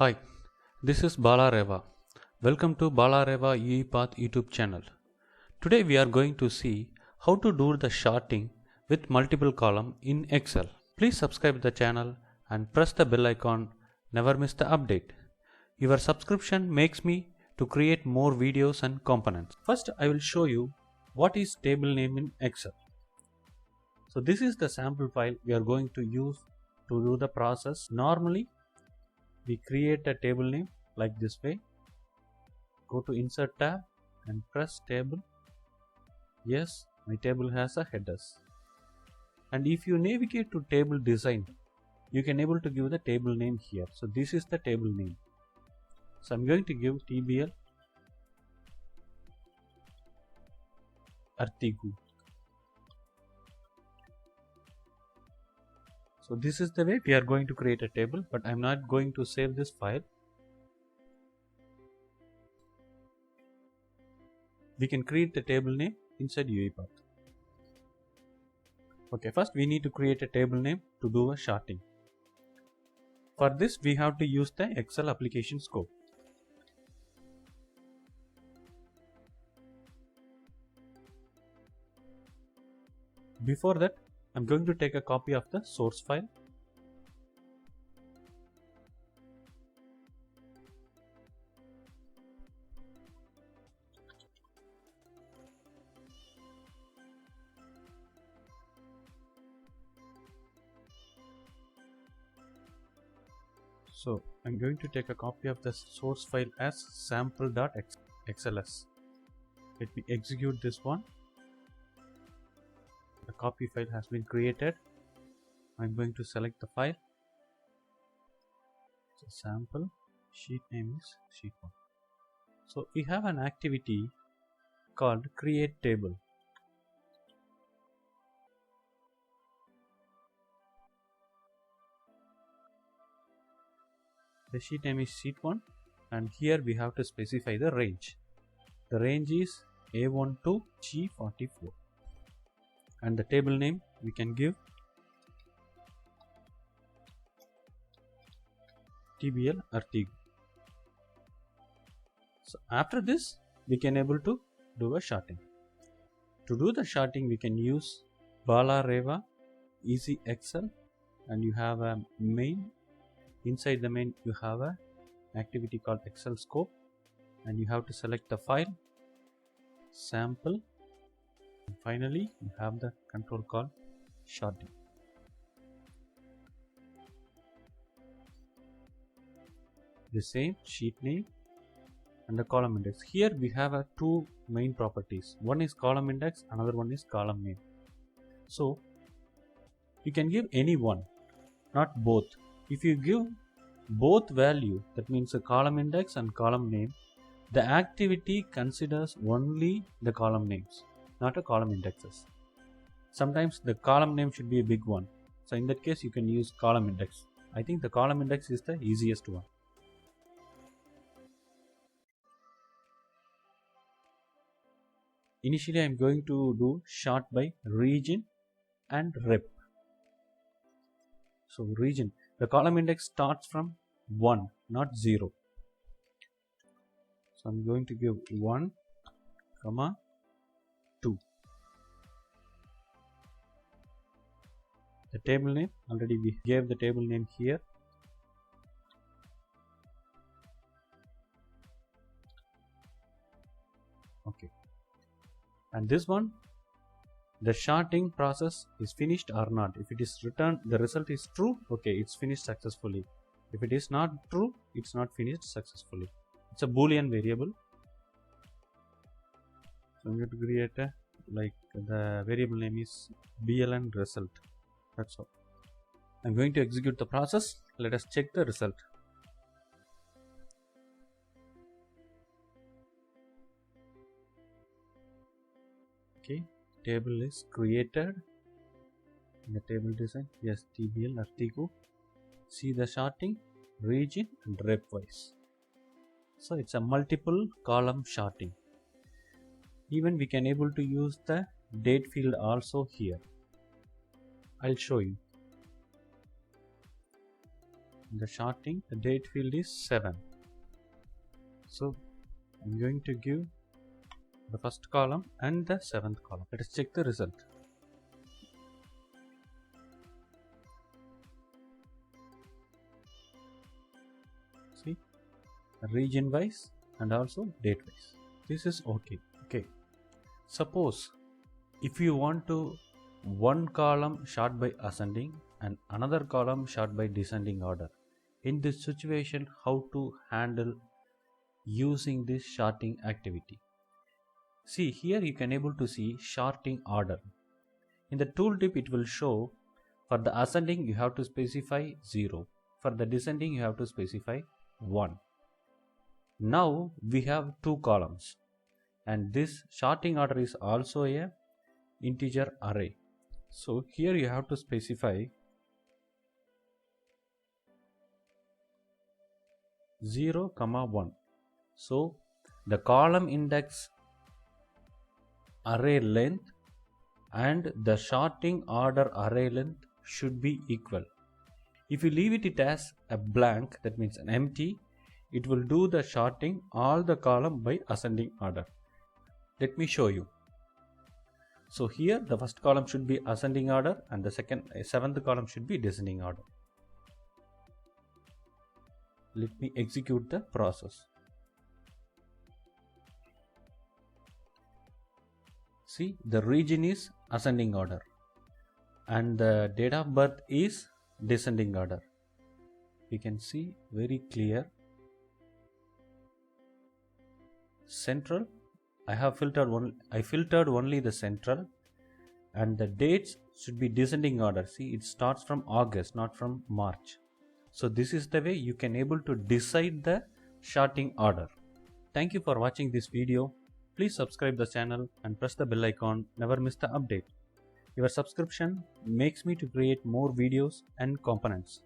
Hi, this is Bala Reva. Welcome to Bala Reva UiPath YouTube channel. Today we are going to see how to do the sorting with multiple column in Excel. Please subscribe the channel and press the bell icon. Never miss the update. Your subscription makes me to create more videos and components. First I will show you what is table name in Excel. So this is the sample file we are going to use to do the process. Normally we create a table name like this way. Go to insert tab and press table. Yes, my table has a headers. And if you navigate to table design, you can able to give the table name here. So this is the table name. So I'm going to give TBL Artigu. So this is the way we are going to create a table, but I'm not going to save this file. We can create the table name inside UiPath. Okay, first we need to create a table name to do a sorting. For this we have to use the Excel application scope. Before that, I'm going to take a copy of the source file. So I'm going to take a copy of the source file as sample.xls. Let me execute this one. The copy file has been created. I'm going to select the file. So sample, sheet name is sheet 1. So we have an activity called create table. The sheet name is sheet 1 and here we have to specify the range. The range is A1 to G44 and the table name we can give TBL Artigu. So after this we can able to do a sorting. To do the sorting we can use Bala Reva Easy Excel and you have a main. Inside the main you have a activity called Excel scope and you have to select the file, sample, and finally you have the control called sorting. The same sheet name and the column index. Here we have two main properties. One is column index, another one is column name. So you can give any one, not both. If you give both value, that means a column index and column name, the activity considers only the column names, not a column indexes. Sometimes the column name should be a big one. So in that case you can use column index. I think the column index is the easiest one. Initially I am going to do sort by region and rep. So region, the column index starts from 1, not 0. So I'm going to give 1, 2. The table name, already we gave the table name here. Okay. And this one, the sorting process is finished or not. If it is returned, the result is true, okay, it's finished successfully. If it is not true, it's not finished successfully. It's a boolean variable. So I'm going to create a, like the variable name is BLN result. That's all. I'm going to execute the process. Let us check the result. Okay, table is created in the table design. Yes, TBL Artigu. See the sorting, region and rep wise. So it's a multiple column sorting. Even we can able to use the date field also here. I'll show you. In the sorting, the date field is 7. So I'm going to give the first column and the 7th column. Let us check the result. See, region wise and also date wise. This is okay. Suppose if you want to one column sort by ascending and another column sort by descending order, in this situation how to handle using this sorting activity? See, here you can able to see sorting order. In the tooltip it will show for the ascending you have to specify 0, for the descending you have to specify 1. Now we have two columns and this sorting order is also a integer array. So here you have to specify 0, 1. So the column index array length and the sorting order array length should be equal. If you leave it as a blank, that means an empty, it will do the sorting all the column by ascending order. Let me show you. So here the first column should be ascending order and the seventh column should be descending order. Let me execute the process. See, the region is ascending order and the date of birth is descending order. You can see very clear. Central, I filtered only the central, and the dates should be descending order. See, it starts from August, not from March. So this is the way you can able to decide the sorting order. Thank you for watching this video. Please subscribe the channel and press the bell icon. Never miss the update. Your subscription makes me to create more videos and components.